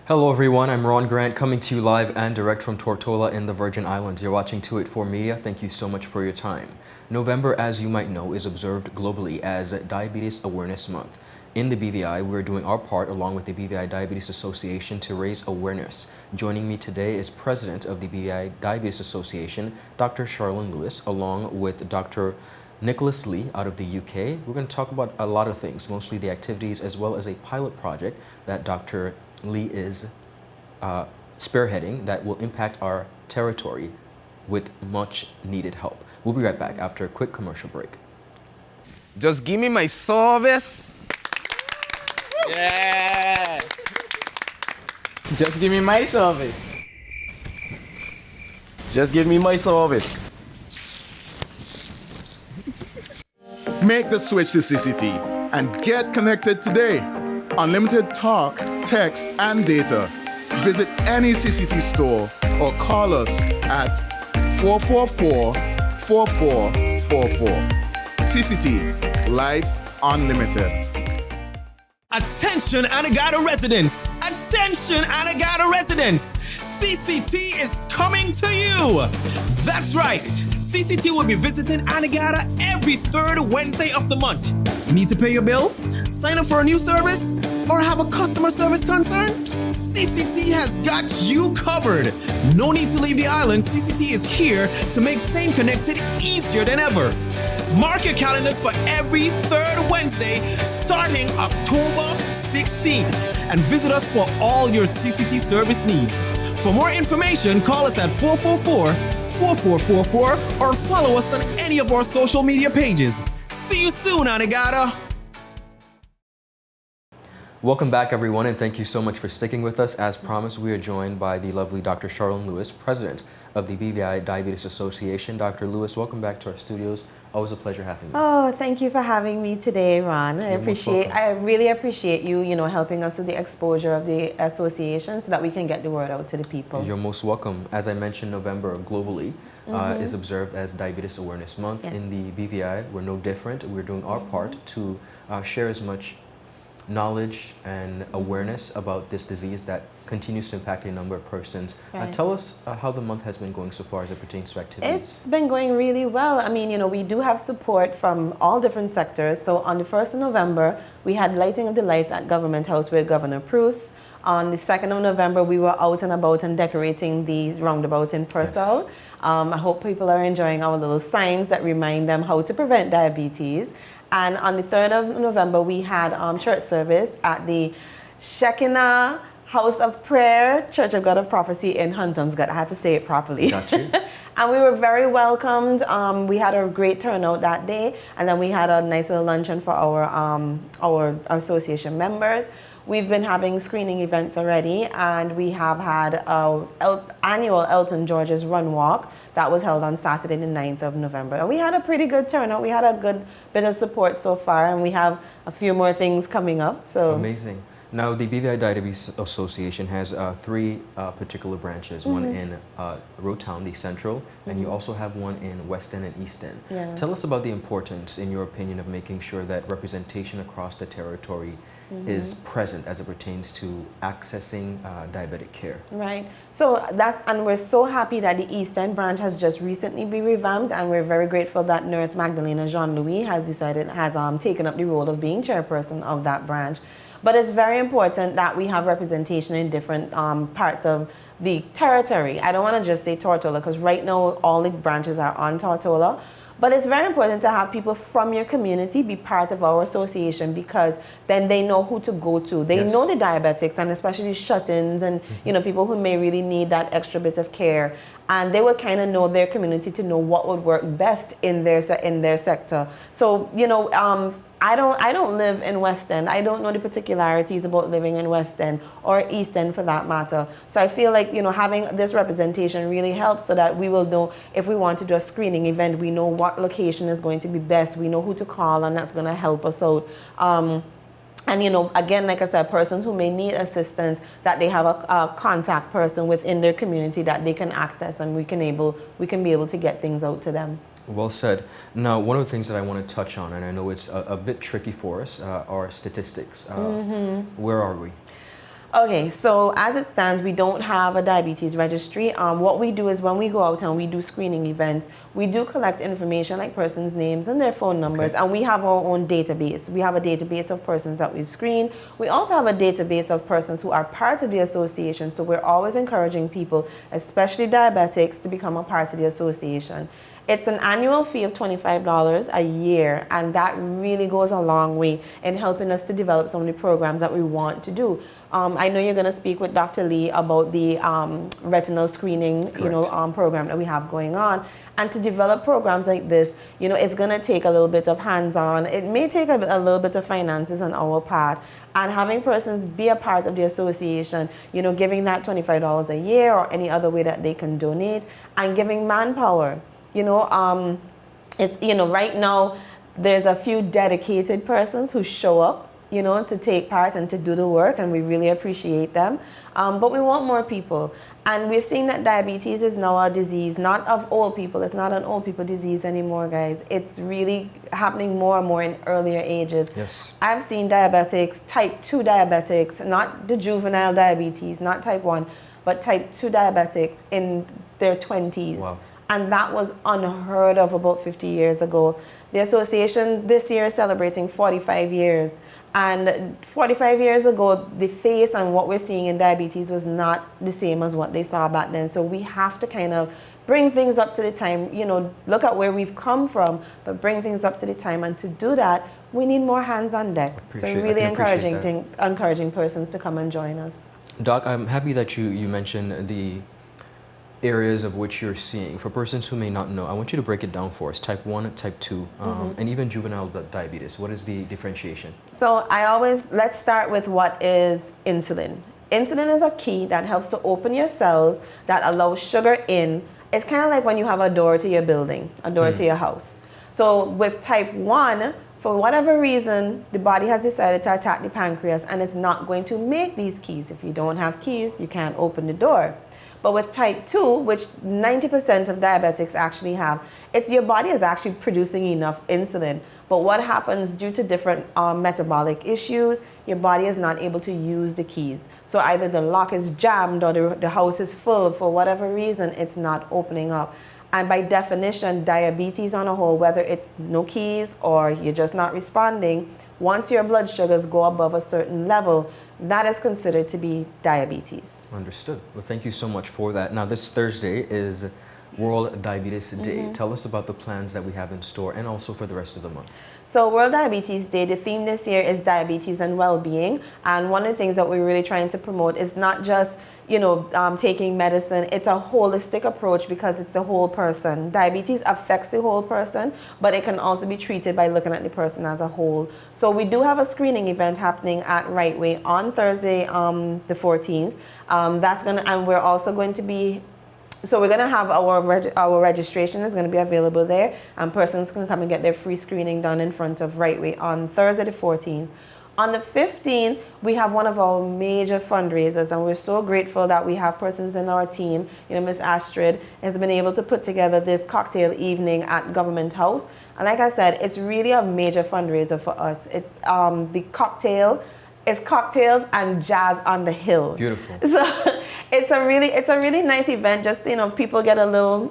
Hello everyone, I'm Ron Grant coming to you live and direct from Tortola in the Virgin Islands. You're watching 284 Media. Thank you so much for your time. November, as you might know, is observed globally as Diabetes Awareness Month. In the BVI, we're doing our part along with the BVI Diabetes Association to raise awareness. Joining me today is President of the BVI Diabetes Association, Dr. Charlene Lewis, along with Dr. Nicholas Lee out of the UK. We're going to talk about a lot of things, mostly the activities as well as a pilot project that Dr. Lee is spearheading that will impact our territory with much needed help. We'll be right back after a quick commercial break. Just give me my service. Yeah. Just give me my service. Just give me my service. Make the switch to CCT and get connected today. Unlimited talk, text, and data. Visit any CCT store or call us at 444-4444. CCT, Life Unlimited. Attention Anegada residents! Attention Anegada residents! CCT is coming to you! That's right! CCT will be visiting Anegada every third Wednesday of the month. Need to pay your bill? Sign up for a new service? Or have a customer service concern? CCT has got you covered. No need to leave the island. CCT is here to make staying connected easier than ever. Mark your calendars for every third Wednesday starting October 16th and visit us for all your CCT service needs. For more information, call us at 444-4444 or follow us on any of our social media pages. See you soon, Anegada! Welcome back everyone, and thank you so much for sticking with us. As promised, we are joined by the lovely Dr. Charlene Lewis, President of the BVI Diabetes Association. Dr. Lewis, welcome back to our studios. Always a pleasure having you. Oh, thank you for having me today, Ron. I really appreciate you, helping us with the exposure of the association so that we can get the word out to the people. You're most welcome. As I mentioned, November globally is observed as Diabetes Awareness Month. Yes. In the BVI, we're no different. We're doing our part to share as much knowledge and awareness about this disease that continues to impact a number of persons. Right. Tell us how the month has been going so far as it pertains to activities. It's been going really well. I mean, we do have support from all different sectors. So on the 1st of November, we had lighting of the lights at Government House with Governor Bruce. On the 2nd of November, we were out and about and decorating the roundabout in Purcell. Yes. I hope people are enjoying our little signs that remind them how to prevent diabetes. And on the 3rd of November, we had church service at the Shekinah House of Prayer, Church of God of Prophecy in Huntumscott. I had to say it properly. Got you. And we were very welcomed. We had a great turnout that day. And then we had a nice little luncheon for our association members. We've been having screening events already, and we have had our annual Elton George's Run Walk that was held on Saturday the 9th of November. And we had a pretty good turnout. We had a good bit of support so far, and we have a few more things coming up. So amazing. Now, the BVI Diabetes Association has three particular branches, one in Road Town, the Central, and you also have one in West End and East End. Yeah. Tell us about the importance, in your opinion, of making sure that representation across the territory is present as it pertains to accessing diabetic care. Right. So and we're so happy that the East End branch has just recently been revamped, and we're very grateful that Nurse Magdalena Jean-Louis has taken up the role of being chairperson of that branch. But it's very important that we have representation in different parts of the territory. I don't want to just say Tortola, because right now all the branches are on Tortola. But it's very important to have people from your community be part of our association, because then they know who to go to. They know the diabetics, and especially shut-ins and people who may really need that extra bit of care. And they will kind of know their community to know what would work best in their sector. So I don't live in West End. I don't know the particularities about living in West End or East End for that matter. So I feel like, having this representation really helps, so that we will know if we want to do a screening event, we know what location is going to be best. We know who to call, and that's going to help us out. And again, like I said, persons who may need assistance, that they have a contact person within their community that they can access, and we can be able to get things out to them. Well said. Now, one of the things that I want to touch on, and I know it's a bit tricky for us, are statistics. Where are we? Okay, so as it stands, we don't have a diabetes registry. What we do is when we go out and we do screening events, we do collect information like persons' names and their phone numbers, and we have our own database. We have a database of persons that we've screened. We also have a database of persons who are part of the association, so we're always encouraging people, especially diabetics, to become a part of the association. It's an annual fee of $25 a year, and that really goes a long way in helping us to develop some of the programs that we want to do. I know you're going to speak with Dr. Lee about the retinal screening, program that we have going on. And to develop programs like this, it's going to take a little bit of hands-on. It may take a little bit of finances on our part. And having persons be a part of the association, giving that $25 a year or any other way that they can donate, and giving manpower. It's, right now, there's a few dedicated persons who show up, to take part and to do the work, and we really appreciate them. But we want more people. And we're seeing that diabetes is now a disease, not of old people. It's not an old people disease anymore, guys. It's really happening more and more in earlier ages. Yes. I've seen diabetics, type 2 diabetics, not the juvenile diabetes, not type 1, but type 2 diabetics in their 20s. Wow. And that was unheard of about 50 years ago. The association this year is celebrating 45 years. And 45 years ago, the face and what we're seeing in diabetes was not the same as what they saw back then. So we have to kind of bring things up to the time, look at where we've come from, but bring things up to the time. And to do that, we need more hands on deck. So really encouraging persons to come and join us. Doc, I'm happy that you mentioned the areas of which you're seeing. For persons who may not know, I want you to break it down for us. Type 1, type 2, and even juvenile diabetes. What is the differentiation? So let's start with what is insulin. Insulin is a key that helps to open your cells, that allows sugar in. It's kind of like when you have a door to your building, a door to your house. So with type 1, for whatever reason, the body has decided to attack the pancreas, and it's not going to make these keys. If you don't have keys, you can't open the door. But with type 2, which 90% of diabetics actually have, your body is actually producing enough insulin. But what happens due to different metabolic issues, your body is not able to use the keys. So either the lock is jammed or the house is full. For whatever reason, it's not opening up. And by definition, diabetes on a whole, whether it's no keys or you're just not responding, once your blood sugars go above a certain level, that is considered to be diabetes. Understood. Well, thank you so much for that. Now, this Thursday is World Diabetes Day. Tell us about the plans that we have in store and also for the rest of the month. So World Diabetes Day, the theme this year is diabetes and well-being. And one of the things that we're really trying to promote is not just taking medicine. It's a holistic approach because it's the whole person. Diabetes affects the whole person, but it can also be treated by looking at the person as a whole. So we do have a screening event happening at Right Way on Thursday, the 14th. And we're also going to be, so we're going to have our registration is going to be available there, and persons can come and get their free screening done in front of Right Way on Thursday the 14th. On the 15th, we have one of our major fundraisers, and we're so grateful that we have persons in our team. Miss Astrid has been able to put together this cocktail evening at Government House. And like I said, it's really a major fundraiser for us. It's it's cocktails and jazz on the hill. Beautiful. So it's a really nice event. Just people get a little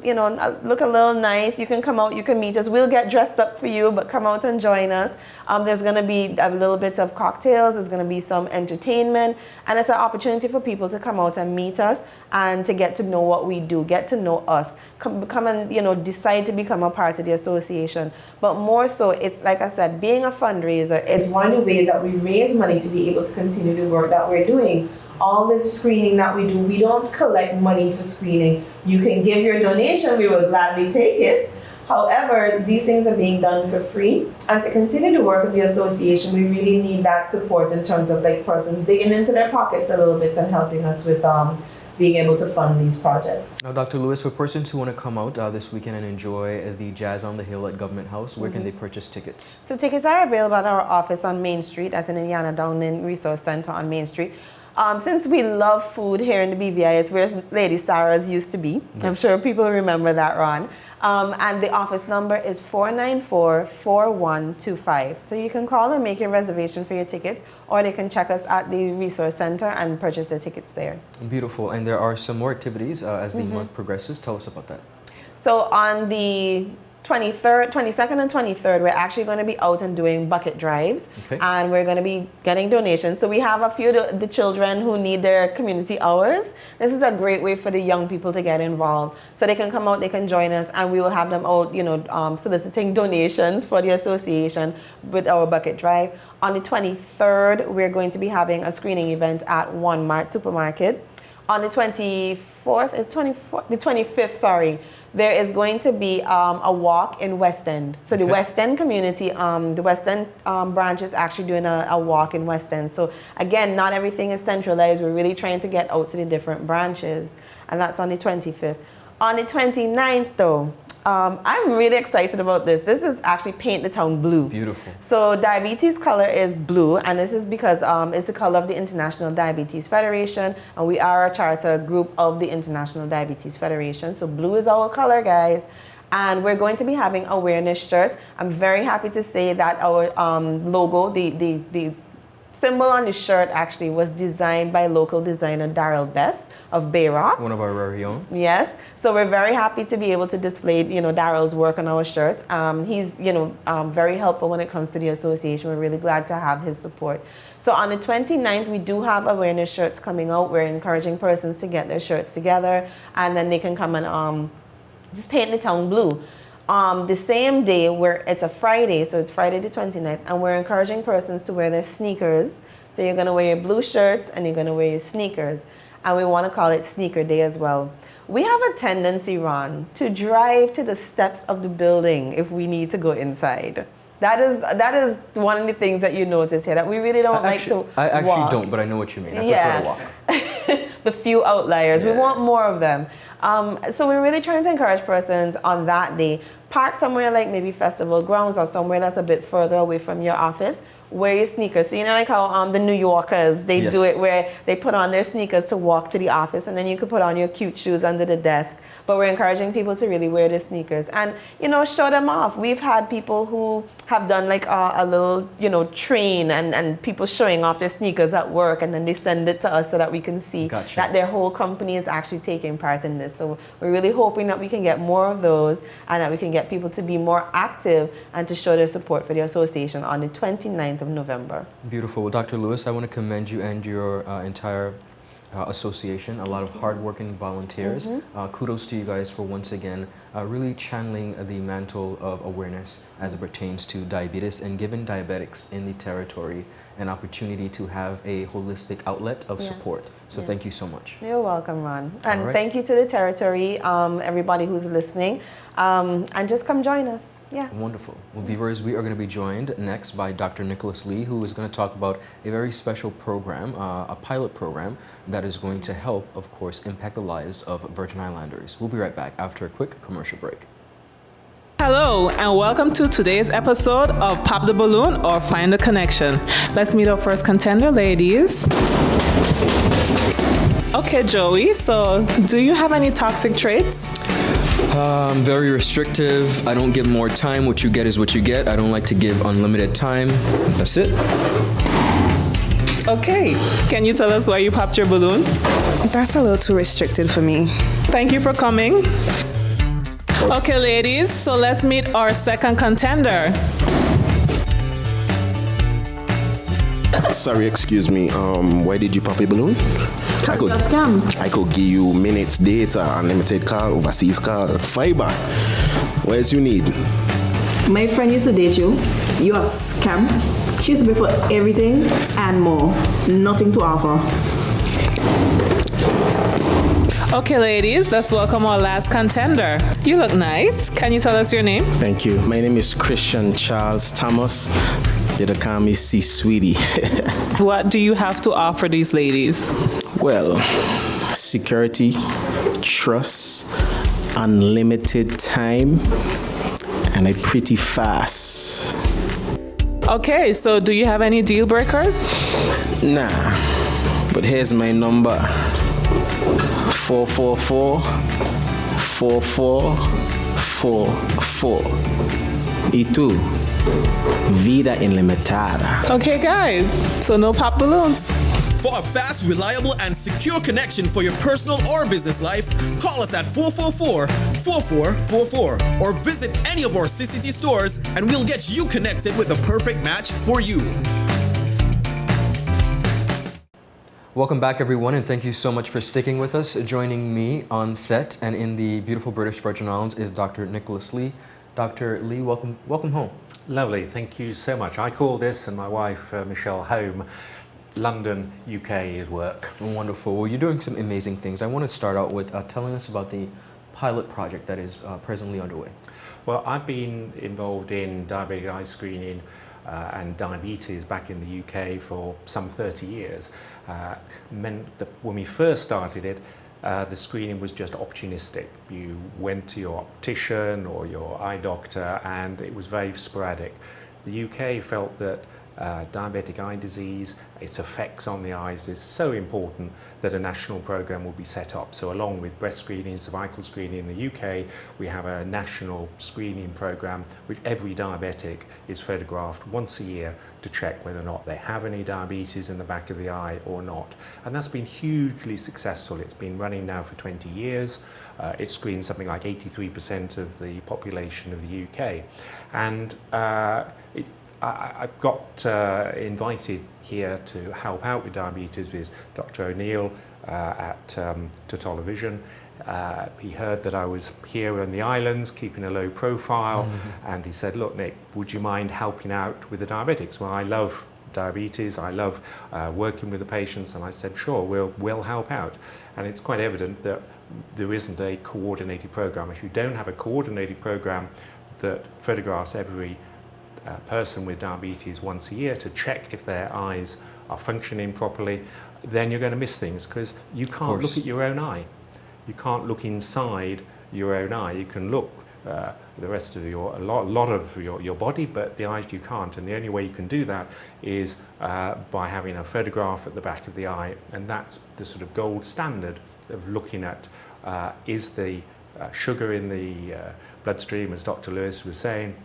look a little nice. You can come out, you can meet us. We'll get dressed up for you, but come out and join us. There's going to be a little bit of cocktails. There's going to be some entertainment, and it's an opportunity for people to come out and meet us and to get to know what we do, get to know us. Come and decide to become a part of the association. But more so, it's like I said, being a fundraiser is one of the ways that we raise money to be able to continue the work that we're doing. All the screening that we do, we don't collect money for screening. You can give your donation, we will gladly take it. However, these things are being done for free. And to continue the work of the association, we really need that support in terms of persons digging into their pockets a little bit and helping us with being able to fund these projects. Now, Dr. Lewis, for persons who want to come out this weekend and enjoy the Jazz on the Hill at Government House, where can they purchase tickets? So tickets are available at our office on Main Street, as in Indiana Downland Resource Center on Main Street. Since we love food here in the BVI, it's where Lady Sarah's used to be. Yes. I'm sure people remember that, Ron. And the office number is 494-4125. So you can call and make your reservation for your tickets, or they can check us at the Resource Center and purchase their tickets there. Beautiful. And there are some more activities as the month progresses. Tell us about that. So on the 22nd and 23rd, we're actually going to be out and doing bucket drives, and we're going to be getting donations. So we have a few of the children who need their community hours. This is a great way for the young people to get involved. So they can come out, they can join us, and we will have them out, soliciting donations for the association with our bucket drive. On the 23rd, we're going to be having a screening event at Walmart Supermarket. On the 25th, there is going to be a walk in West End. So the West End community, the West End branch is actually doing a walk in West End. So again, not everything is centralized. We're really trying to get out to the different branches. And that's on the 25th. On the 29th, though, I'm really excited about this. This is actually Paint the Town Blue. Beautiful. So diabetes color is blue, and this is because it's the color of the International Diabetes Federation, and we are a charter group of the International Diabetes Federation. So blue is our color, guys. And we're going to be having awareness shirts. I'm very happy to say that our logo, the symbol on the shirt actually was designed by local designer Daryl Bess of Bayrock. One of our very own. Yes. So we're very happy to be able to display, Daryl's work on our shirts. He's, very helpful when it comes to the association. We're really glad to have his support. So on the 29th, we do have awareness shirts coming out. We're encouraging persons to get their shirts together, and then they can come and just paint the town blue. The same day, it's a Friday, so it's Friday the 29th, and we're encouraging persons to wear their sneakers. So you're going to wear your blue shirts and you're going to wear your sneakers. And we want to call it Sneaker Day as well. We have a tendency, Ron, to drive to the steps of the building if we need to go inside. That is one of the things that you notice here, that we really don't like to walk. I actually don't, but I know what you mean. I prefer to walk. The few outliers. Yeah. We want more of them. So we're really trying to encourage persons on that day. Park somewhere like maybe festival grounds or somewhere that's a bit further away from your office. Wear your sneakers. So you know like how the New Yorkers, they do it where they put on their sneakers to walk to the office, and then you could put on your cute shoes under the desk. But we're encouraging people to really wear their sneakers and, show them off. We've had people who have done like a little, train and people showing off their sneakers at work, and then they send it to us so that we can see that their whole company is actually taking part in this. So we're really hoping that we can get more of those, and that we can get people to be more active and to show their support for the association on the 29th of November. Beautiful. Well, Dr. Lewis, I want to commend you and your entire association, a lot of hardworking volunteers. Kudos to you guys for once again really channeling the mantle of awareness as it pertains to diabetes and giving diabetics in the territory an opportunity to have a holistic outlet of support. So thank you so much. You're welcome, Ron. And thank you to the territory, everybody who's listening. And just come join us. Yeah. Wonderful. Well, viewers, we are going to be joined next by Dr. Nicholas Lee, who is going to talk about a very special program, a pilot program that is going to help, of course, impact the lives of Virgin Islanders. We'll be right back after a quick commercial break. Hello and welcome to today's episode of Pop the Balloon or Find the Connection. Let's meet our first contender, ladies. Okay, Joey, so do you have any toxic traits? I'm very restrictive. I don't give more time. What you get is what you get. I don't like to give unlimited time. That's it. Okay, can you tell us why you popped your balloon? That's a little too restricted for me. Thank you for coming. Okay, ladies, so let's meet our second contender. Sorry, excuse me. Why did you pop a balloon? I could give you minutes, data, unlimited call, overseas call, fiber. What else you need? My friend used to date you. You are a scam. She used to pay for everything and more. Nothing to offer. Okay, ladies, let's welcome our last contender. You look nice. Can you tell us your name? Thank you. My name is Christian Charles Thomas. They call me C Sweetie. What do you have to offer these ladies? Well, security, trust, unlimited time, and I'm pretty fast. Okay, so do you have any deal breakers? Nah. But here's my number. 444-4444. Y tú, vida ilimitada. Okay, guys, so no pop balloons. For a fast, reliable, and secure connection for your personal or business life, call us at 444-4444 or visit any of our CCT stores and we'll get you connected with the perfect match for you. Welcome back, everyone, and thank you so much for sticking with us. Joining me on set and in the beautiful British Virgin Islands is Dr. Nicholas Lee. Dr. Lee, welcome home. Lovely, thank you so much. I call this and my wife Michelle home. London, UK is work. Wonderful. Well, you're doing some amazing things. I want to start out with telling us about the pilot project that is presently underway. Well, I've been involved in diabetic eye screening and diabetes back in the UK for some 30 years. When we first started it, the screening was just opportunistic. You went to your optician or your eye doctor and it was very sporadic. The UK felt that diabetic eye disease, its effects on the eyes is so important that a national program will be set up. So along with breast screening, cervical screening in the UK, we have a national screening program which every diabetic is photographed once a year to check whether or not they have any diabetes in the back of the eye or not. And that's been hugely successful. It's been running now for 20 years. It screens something like 83% of the population of the UK. And I got invited here to help out with diabetes with Dr. O'Neill at Totola Vision. He heard that I was here on the islands, keeping a low profile, and he said, look, Nick, would you mind helping out with the diabetics? Well, I love diabetes, I love working with the patients, and I said, sure, we'll help out. And it's quite evident that there isn't a coordinated program. If you don't have a coordinated program that photographs every person with diabetes once a year to check if their eyes are functioning properly, then you're going to miss things because you can't look at your own eye. You can't look inside your own eye. You can look the rest of a lot of your body, but the eyes you can't. And the only way you can do that is by having a photograph at the back of the eye, and that's the sort of gold standard of looking at is the sugar in the bloodstream, as Dr. Lewis was saying,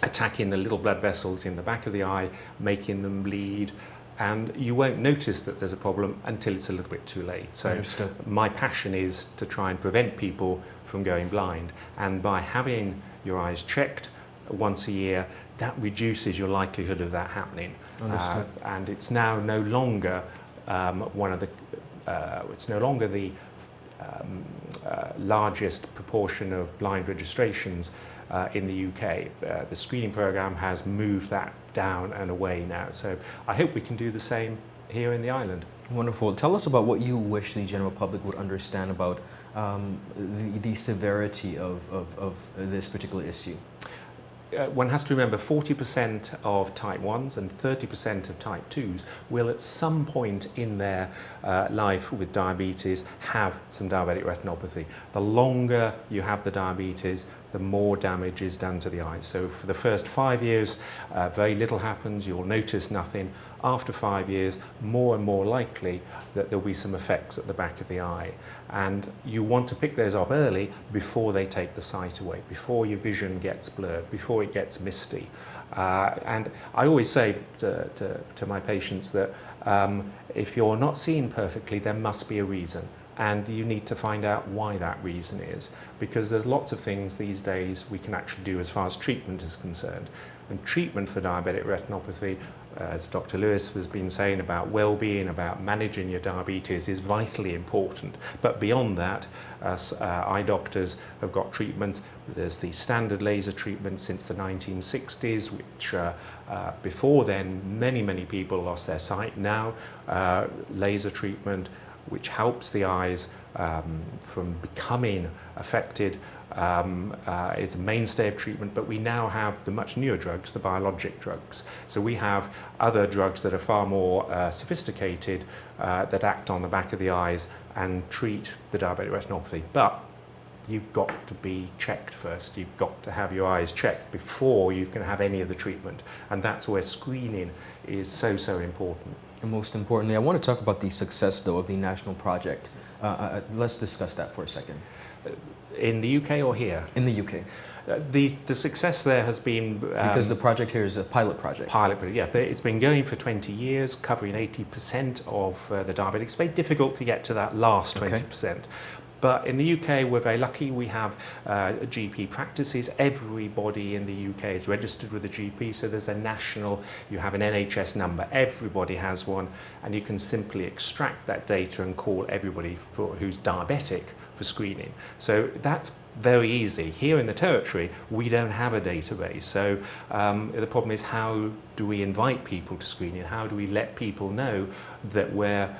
attacking the little blood vessels in the back of the eye, making them bleed, and you won't notice that there's a problem until it's a little bit too late. So Understood. My passion is to try and prevent people from going blind, and by having your eyes checked once a year, that reduces your likelihood of that happening. Understood. And it's now no longer it's no longer the largest proportion of blind registrations in the UK. The screening program has moved that down and away now. So I hope we can do the same here in the island. Wonderful. Tell us about what you wish the general public would understand about the severity of this particular issue. One has to remember 40% of type 1s and 30% of type 2s will at some point in their life with diabetes have some diabetic retinopathy. The longer you have the diabetes, the more damage is done to the eyes. So for the first 5 years, very little happens, you'll notice nothing. After 5 years, more and more likely that there'll be some effects at the back of the eye. And you want to pick those up early before they take the sight away, before your vision gets blurred, before it gets misty. And I always say to my patients that if you're not seeing perfectly, there must be a reason. And you need to find out why that reason is, because there's lots of things these days we can actually do as far as treatment is concerned. And treatment for diabetic retinopathy, as Dr. Lewis has been saying about well-being, about managing your diabetes, is vitally important. But beyond that, eye doctors have got treatments. There's the standard laser treatment since the 1960s, which before then many people lost their sight. Now laser treatment, which helps the eyes from becoming affected, is a mainstay of treatment, but we now have the much newer drugs, the biologic drugs. So we have other drugs that are far more sophisticated that act on the back of the eyes and treat the diabetic retinopathy. But you've got to be checked first. You've got to have your eyes checked before you can have any of the treatment. And that's where screening is so important. And most importantly, I want to talk about the success, though, of the national project. Let's discuss that for a second. In the UK or here? In the UK. The success there has been... because the project here is a pilot project. Yeah. It's been going for 20 years, covering 80% of the diabetics. It's very difficult to get to that last 20%. Okay. But in the UK, we're very lucky. We have GP practices. Everybody in the UK is registered with a GP, so there's a national, you have an NHS number. Everybody has one, and you can simply extract that data and call everybody who's diabetic for screening. So that's very easy. Here in the territory, we don't have a database. So the problem is, how do we invite people to screening? How do we let people know that we're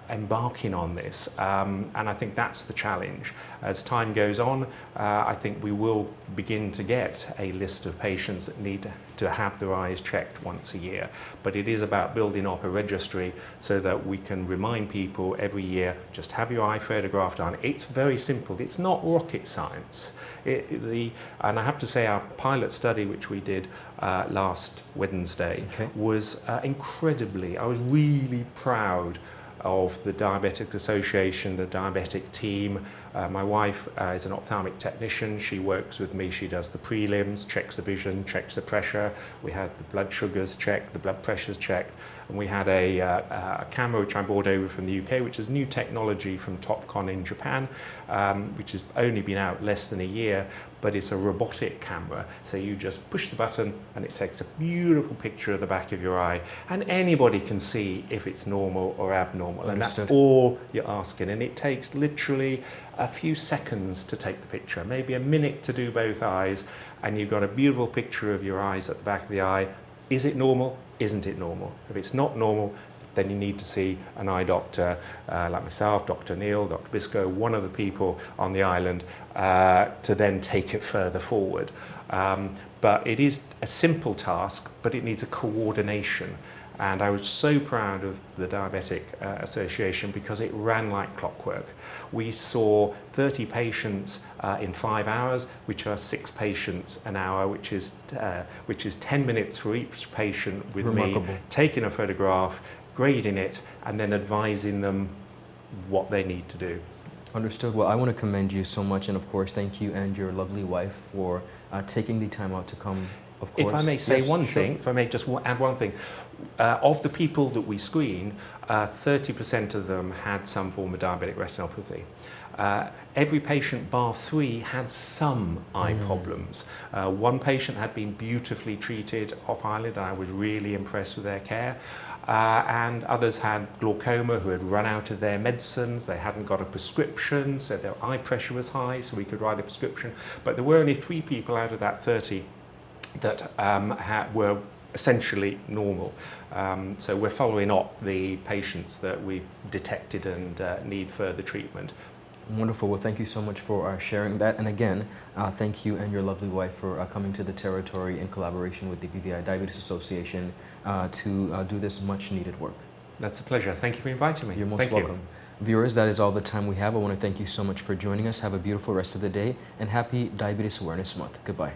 embarking on this? And I think that's the challenge. As time goes on, I think we will begin to get a list of patients that need to have their eyes checked once a year. But it is about building up a registry so that we can remind people every year, just have your eye photographed on. It's very simple. It's not rocket science. And I have to say, our pilot study, which we did last Wednesday, was incredibly, I was really proud of the Diabetes Association, the diabetic team. My wife is an ophthalmic technician. She works with me. She does the prelims, checks the vision, checks the pressure. We had the blood sugars checked, the blood pressures checked. And we had a camera which I brought over from the UK, which is new technology from Topcon in Japan, which has only been out less than a year, but it's a robotic camera. So you just push the button and it takes a beautiful picture of the back of your eye. And anybody can see if it's normal or abnormal. Understood. And that's all you're asking. And it takes literally a few seconds to take the picture, maybe a minute to do both eyes, and you've got a beautiful picture of your eyes at the back of the eye. Is it normal? Isn't it normal? If it's not normal, then you need to see an eye doctor like myself, Dr. Neil, Dr. Biscoe, one of the people on the island, to then take it further forward. But it is a simple task, but it needs a coordination. And I was so proud of the Diabetic Association because it ran like clockwork. We saw 30 patients in 5 hours, which are 6 patients an hour, which is 10 minutes for each patient with me, taking a photograph, grading it, and then advising them what they need to do. Understood. Well, I want to commend you so much, and of course, thank you and your lovely wife for taking the time out to come. Of course. If I may say one thing, if I may just add one thing, of the people that we screen, 30% of them had some form of diabetic retinopathy. Every patient, bar 3, had some eye problems. One patient had been beautifully treated off eyelid, and I was really impressed with their care. And others had glaucoma who had run out of their medicines. They hadn't got a prescription, so their eye pressure was high, so we could write a prescription. But there were only 3 people out of that 30 that were essentially normal. So we're following up the patients that we've detected and need further treatment. Wonderful. Well, thank you so much for sharing that. And again, thank you and your lovely wife for coming to the territory in collaboration with the BVI Diabetes Association to do this much needed work. That's a pleasure. Thank you for inviting me. You're most welcome. Viewers, that is all the time we have. I want to thank you so much for joining us. Have a beautiful rest of the day and happy Diabetes Awareness Month. Goodbye.